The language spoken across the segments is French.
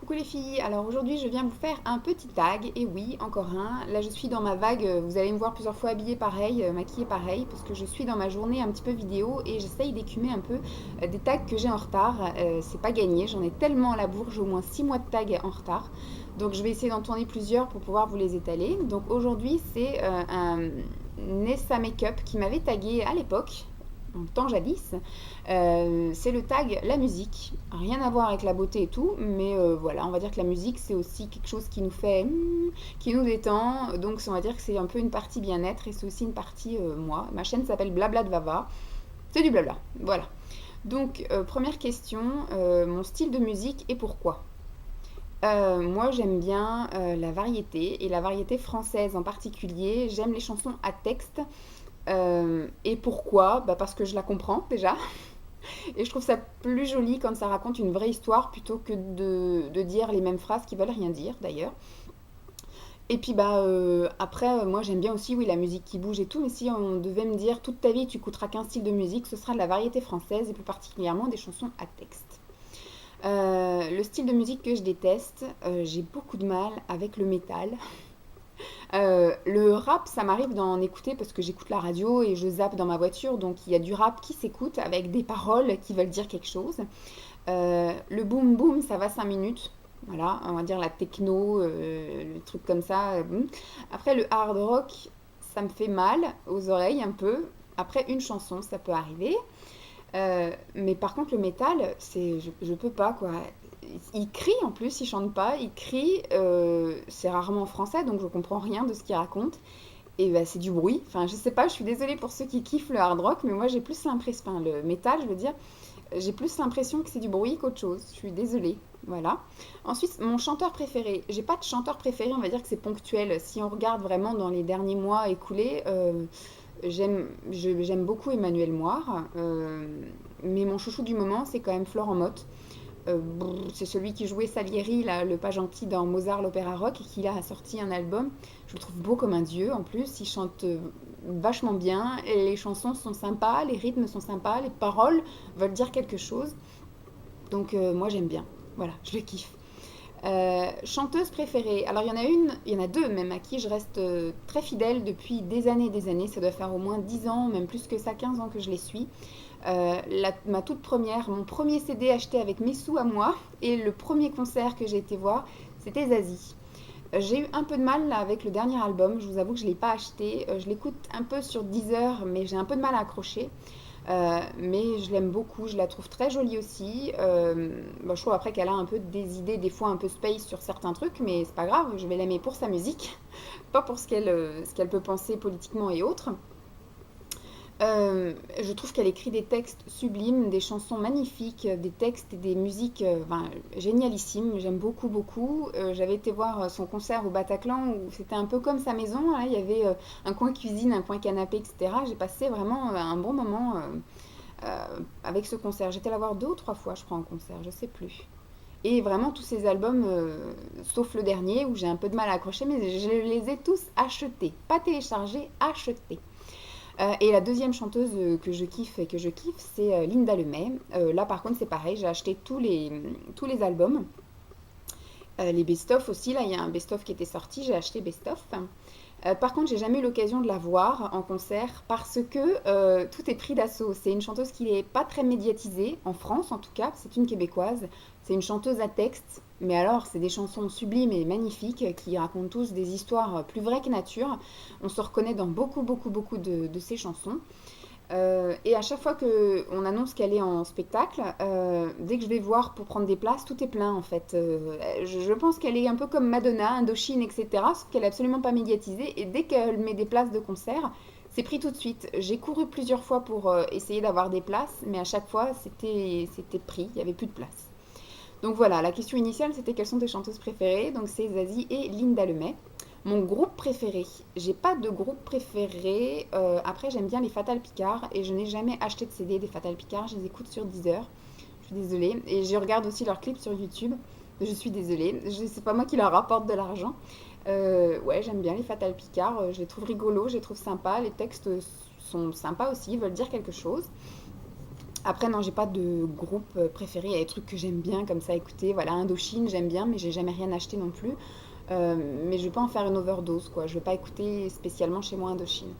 Coucou les filles, alors aujourd'hui je viens vous faire un petit tag, et oui, encore un. Là je suis dans ma vague, vous allez me voir plusieurs fois habillée pareil, maquillée pareil, parce que je suis dans ma journée un petit peu vidéo et j'essaye d'écumer un peu des tags que j'ai en retard. C'est pas gagné, j'en ai tellement à la bourre, j'ai au moins 6 mois de tags en retard. Donc je vais essayer d'en tourner plusieurs pour pouvoir vous les étaler. Donc aujourd'hui c'est un Nessa Makeup qui m'avait tagué à l'époque, en temps jadis. C'est le tag la musique. Rien à voir avec la beauté et tout, mais voilà, on va dire que la musique c'est aussi quelque chose qui nous fait, qui nous détend. Donc on va dire que c'est un peu une partie bien-être et c'est aussi une partie moi. Ma chaîne s'appelle Blabla de Vava. C'est du blabla, voilà. Donc première question, mon style de musique et pourquoi. Moi j'aime bien la variété et la variété française en particulier. J'aime les chansons à texte. Et pourquoi? Bah parce que je la comprends déjà. Et je trouve ça plus joli quand ça raconte une vraie histoire plutôt que de dire les mêmes phrases qui veulent rien dire d'ailleurs. Et puis bah après, moi j'aime bien aussi oui la musique qui bouge et tout, mais si on devait me dire toute ta vie tu écouteras qu'un style de musique, ce sera de la variété française et plus particulièrement des chansons à texte. Le style de musique que je déteste, j'ai beaucoup de mal avec le métal. Le rap, ça m'arrive d'en écouter parce que j'écoute la radio et je zappe dans ma voiture, donc il y a du rap qui s'écoute avec des paroles qui veulent dire quelque chose. Le boom boom, ça va 5 minutes. Voilà, on va dire la techno, le truc comme ça. Après, le hard rock, ça me fait mal aux oreilles un peu. Après, une chanson, ça peut arriver. Mais par contre, le métal, je peux pas quoi. Il crie en plus, il chante pas, il crie. C'est rarement en français, donc je comprends rien de ce qu'il raconte. Et bah, c'est du bruit. Enfin, je sais pas, je suis désolée pour ceux qui kiffent le hard rock, mais moi j'ai plus l'impression, enfin, le métal, je veux dire, j'ai plus l'impression que c'est du bruit qu'autre chose. Je suis désolée. Voilà. Ensuite, mon chanteur préféré. J'ai pas de chanteur préféré, on va dire que c'est ponctuel. Si on regarde vraiment dans les derniers mois écoulés, j'aime beaucoup Emmanuel Moire. Mais mon chouchou du moment, c'est quand même Florent Mott. C'est celui qui jouait Salieri, là, le pas gentil dans Mozart l'opéra rock, et qui là a sorti un album. Je le trouve beau comme un dieu en plus. Il chante vachement bien, et les chansons sont sympas, les rythmes sont sympas, les paroles veulent dire quelque chose. Donc moi j'aime bien. Voilà, je le kiffe. Chanteuse préférée. Alors il y en a une, il y en a deux même à qui je reste très fidèle depuis des années et des années. Ça doit faire au moins 10 ans, même plus que ça, 15 ans que je les suis. Ma toute première, mon premier CD acheté avec mes sous à moi et le premier concert que j'ai été voir, c'était Zazie. J'ai eu un peu de mal là, avec le dernier album, je vous avoue que je ne l'ai pas acheté. Je l'écoute un peu sur Deezer, mais j'ai un peu de mal à accrocher. Mais je l'aime beaucoup, je la trouve très jolie aussi. Bon, je trouve après qu'elle a un peu des idées, des fois un peu space sur certains trucs, mais c'est pas grave, je vais l'aimer pour sa musique, pas pour ce qu'elle peut penser politiquement et autres. Je trouve qu'elle écrit des textes sublimes, des chansons magnifiques, des textes et des musiques enfin, génialissimes. J'aime beaucoup, beaucoup. J'avais été voir son concert au Bataclan où c'était un peu comme sa maison, hein. Il y avait un coin cuisine, un coin canapé, etc. J'ai passé vraiment un bon moment avec ce concert. J'étais la voir deux ou trois fois, je crois, en concert, je sais plus. Et vraiment tous ces albums, sauf le dernier où j'ai un peu de mal à accrocher, mais je les ai tous achetés. Pas téléchargés, achetés. Et la deuxième chanteuse que je kiffe et que je kiffe, c'est Linda Lemay. Là, par contre, c'est pareil, j'ai acheté tous les albums. Les best-of aussi, là, il y a un best-of qui était sorti, j'ai acheté best-of. Par contre, j'ai jamais eu l'occasion de la voir en concert parce que tout est pris d'assaut. C'est une chanteuse qui n'est pas très médiatisée, en France en tout cas, c'est une québécoise. C'est une chanteuse à texte, mais alors c'est des chansons sublimes et magnifiques qui racontent tous des histoires plus vraies que nature. On se reconnaît dans beaucoup, beaucoup, beaucoup de ces chansons. Et à chaque fois qu'on annonce qu'elle est en spectacle, dès que je vais voir pour prendre des places, tout est plein en fait. Je pense qu'elle est un peu comme Madonna, Indochine, etc. Sauf qu'elle est absolument pas médiatisée. Et dès qu'elle met des places de concert, c'est pris tout de suite. J'ai couru plusieurs fois pour essayer d'avoir des places, mais à chaque fois c'était pris, il n'y avait plus de place. Donc voilà, la question initiale c'était quelles sont tes chanteuses préférées. Donc c'est Zazie et Linda Lemay. Mon groupe préféré, j'ai pas de groupe préféré. Après, j'aime bien les Fatal Picard et je n'ai jamais acheté de CD des Fatal Picard. Je les écoute sur Deezer. Je suis désolée. Et je regarde aussi leurs clips sur YouTube. Je suis désolée. C'est pas moi qui leur rapporte de l'argent. Ouais, j'aime bien les Fatal Picard. Je les trouve rigolos, je les trouve sympas. Les textes sont sympas aussi, ils veulent dire quelque chose. Après, non, j'ai pas de groupe préféré. Il y a des trucs que j'aime bien comme ça écouter. Voilà, Indochine, j'aime bien, mais j'ai jamais rien acheté non plus. Mais je vais pas en faire une overdose, quoi. Je vais pas écouter spécialement chez moi Indochine.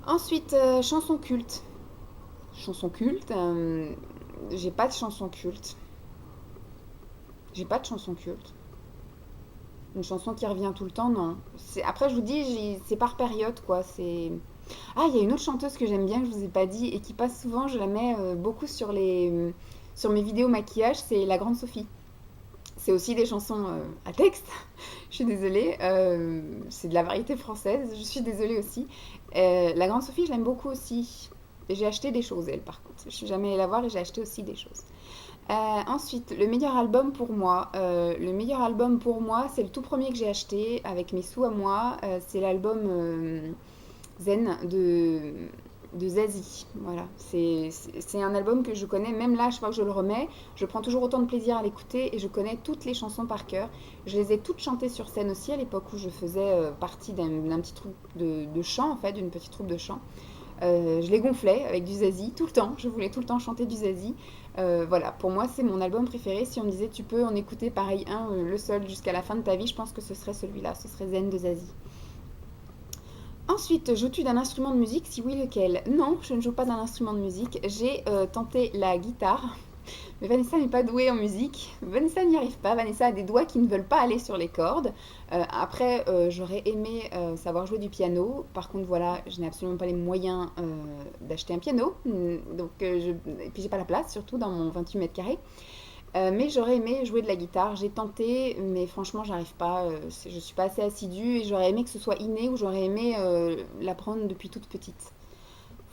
Ensuite, chansons cultes. Chansons cultes, j'ai pas de chansons cultes. J'ai pas de chansons cultes. Une chanson qui revient tout le temps, non. Après, je vous dis, c'est par période, quoi. Ah, il y a une autre chanteuse que j'aime bien, que je vous ai pas dit, et qui passe souvent, je la mets beaucoup sur mes vidéos maquillage, c'est la Grande Sophie. C'est aussi des chansons à texte, je suis désolée. C'est de la variété française, je suis désolée aussi. La Grande Sophie, je l'aime beaucoup aussi. Et j'ai acheté des choses, elle, par contre. Je suis jamais allée la voir et j'ai acheté aussi des choses. Ensuite, le meilleur album pour moi. Le meilleur album pour moi, c'est le tout premier que j'ai acheté avec mes sous à moi. C'est l'album Zen de Zazie. Voilà. C'est un album que je connais, même là, chaque fois que je le remets, je prends toujours autant de plaisir à l'écouter et je connais toutes les chansons par cœur. Je les ai toutes chantées sur scène aussi à l'époque où je faisais partie d'un petit troupe de chant, en fait, d'une petite troupe de chant. Je les gonflais avec du Zazie tout le temps. Je voulais tout le temps chanter du Zazie. Voilà, pour moi, c'est mon album préféré. Si on me disait tu peux en écouter pareil un, le seul jusqu'à la fin de ta vie, je pense que ce serait celui-là. Ce serait Zen de Zazie. Ensuite, joues-tu d'un instrument de musique? Si oui, lequel? Non, je ne joue pas d'un instrument de musique. J'ai tenté la guitare. Mais Vanessa n'est pas douée en musique. Vanessa n'y arrive pas. Vanessa a des doigts qui ne veulent pas aller sur les cordes. Après, j'aurais aimé savoir jouer du piano. Par contre, voilà, je n'ai absolument pas les moyens d'acheter un piano. Et puis, j'ai pas la place, surtout dans mon 28 mètres carrés. Mais j'aurais aimé jouer de la guitare. J'ai tenté, mais franchement, j'arrive pas. Je suis pas assez assidue et j'aurais aimé que ce soit inné ou j'aurais aimé l'apprendre depuis toute petite.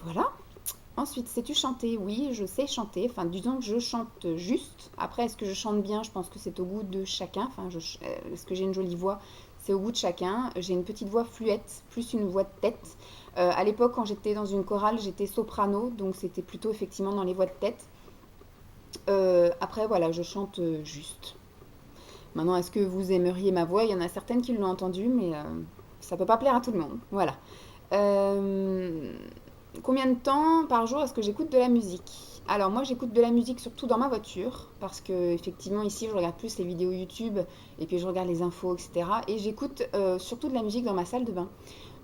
Voilà. Ensuite, sais-tu chanter? Oui, je sais chanter. Enfin, disons que je chante juste. Après, est-ce que je chante bien? Je pense que c'est au goût de chacun. Enfin, est-ce que j'ai une jolie voix? C'est au goût de chacun. J'ai une petite voix fluette, plus une voix de tête. À l'époque, quand j'étais dans une chorale, j'étais soprano, donc c'était plutôt effectivement dans les voix de tête. Après, voilà, je chante juste. Maintenant, est-ce que vous aimeriez ma voix? Il y en a certaines qui l'ont entendue, mais ça peut pas plaire à tout le monde. Voilà. Euh, Combien de temps par jour est-ce que j'écoute de la musique? Alors moi j'écoute de la musique surtout dans ma voiture parce que effectivement ici je regarde plus les vidéos YouTube et puis je regarde les infos etc. Et j'écoute surtout de la musique dans ma salle de bain.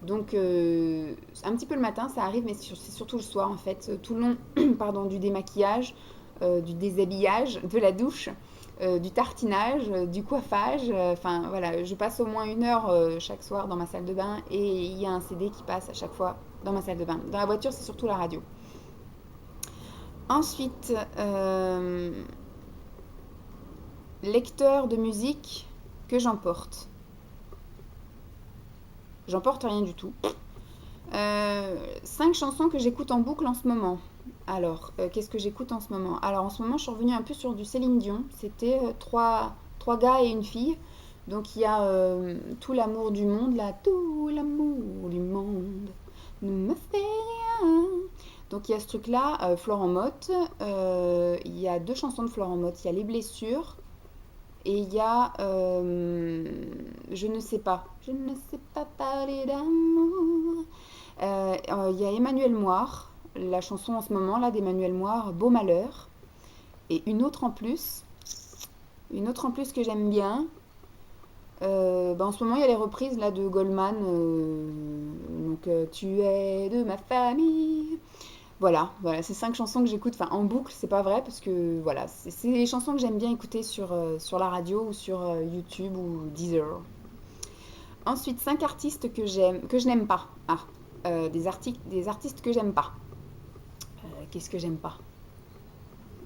Donc un petit peu le matin ça arrive mais c'est surtout le soir en fait tout le long pardon, du démaquillage, du déshabillage, de la douche. Du tartinage, du coiffage, enfin voilà, je passe au moins 1 heure chaque soir dans ma salle de bain et il y a un CD qui passe à chaque fois dans ma salle de bain. Dans la voiture, c'est surtout la radio. Ensuite, lecteur de musique que j'emporte. J'emporte rien du tout. 5 chansons que j'écoute en boucle en ce moment. Alors, qu'est-ce que j'écoute en ce moment? Alors, en ce moment, je suis revenue un peu sur du Céline Dion. C'était trois gars et une fille. Donc, il y a Tout l'amour du monde, là. Tout l'amour du monde ne me fait rien. Donc, il y a ce truc-là, Florent Motte. Il y a 2 chansons de Florent Motte. Il y a Les blessures et il y a Je ne sais pas. Je ne sais pas parler d'amour. Il y a Emmanuel Moir, la chanson en ce moment là d'Emmanuel Moir, Beau Malheur. Et une autre en plus que j'aime bien. En ce moment il y a les reprises là de Goldman. Tu es de ma famille. Voilà, c'est 5 chansons que j'écoute, enfin en boucle, c'est pas vrai parce que voilà, c'est les chansons que j'aime bien écouter sur la radio ou sur YouTube ou Deezer. Ensuite, 5 artistes que je n'aime pas. Des artistes que j'aime pas. Qu'est-ce que j'aime pas?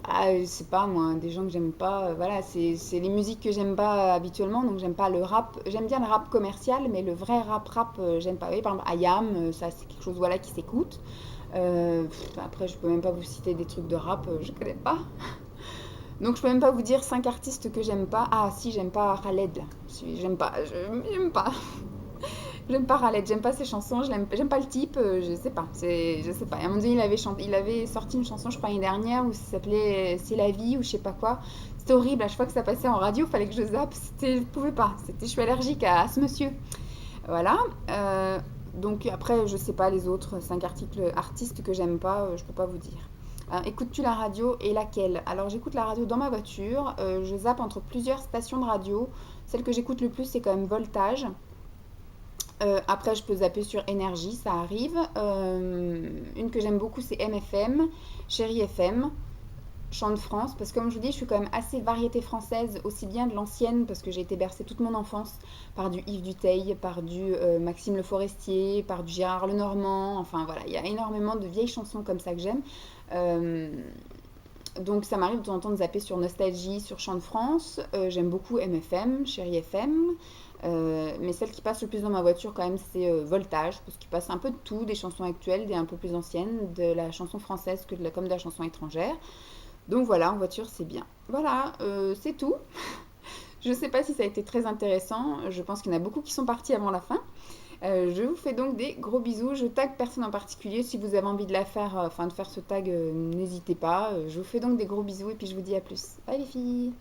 Ah, je sais pas moi, des gens que j'aime pas. Voilà, c'est les musiques que j'aime pas habituellement, donc j'aime pas le rap. J'aime bien le rap commercial, mais le vrai rap, j'aime pas. Oui, par exemple, Ayam, ça c'est quelque chose voilà qui s'écoute. Après, je peux même pas vous citer des trucs de rap, je connais pas. Donc je peux même pas vous dire 5 artistes que j'aime pas. Ah si, j'aime pas Khaled là. J'aime pas, j'aime pas. J'aime pas Khaled, j'aime pas ses chansons, j'aime pas le type, je sais pas. Je sais pas. À un moment donné, il avait sorti une chanson, je crois, l'année dernière, où ça s'appelait C'est la vie ou je sais pas quoi. C'était horrible, à chaque fois que ça passait en radio, il fallait que je zappe. Je pouvais pas. Je suis allergique à ce monsieur. Voilà. Donc après, je sais pas les autres 5 artistes que j'aime pas, je peux pas vous dire. Écoutes-tu la radio et laquelle? Alors j'écoute la radio dans ma voiture, je zappe entre plusieurs stations de radio. Celle que j'écoute le plus, c'est quand même Voltage. Après, je peux zapper sur Énergie, ça arrive. Une que j'aime beaucoup, c'est MFM, Chérie FM. Chant de France, parce que comme je vous dis, je suis quand même assez variété française, aussi bien de l'ancienne, parce que j'ai été bercée toute mon enfance par du Yves Duteil, par du Maxime Le Forestier, par du Gérard Lenormand, enfin voilà, il y a énormément de vieilles chansons comme ça que j'aime. Euh, donc ça m'arrive de temps en temps de zapper sur Nostalgie, sur Chant de France. J'aime beaucoup MFM, Chérie FM. Mais celle qui passe le plus dans ma voiture quand même c'est Voltage, parce qu'il passe un peu de tout, des chansons actuelles, des un peu plus anciennes, de la chanson française comme de la chanson étrangère. Donc voilà, en voiture, c'est bien. Voilà, c'est tout. Je ne sais pas si ça a été très intéressant. Je pense qu'il y en a beaucoup qui sont partis avant la fin. Je vous fais donc des gros bisous. Je tag personne en particulier. Si vous avez envie de la faire, enfin de faire ce tag, n'hésitez pas. Je vous fais donc des gros bisous et puis je vous dis à plus. Bye les filles.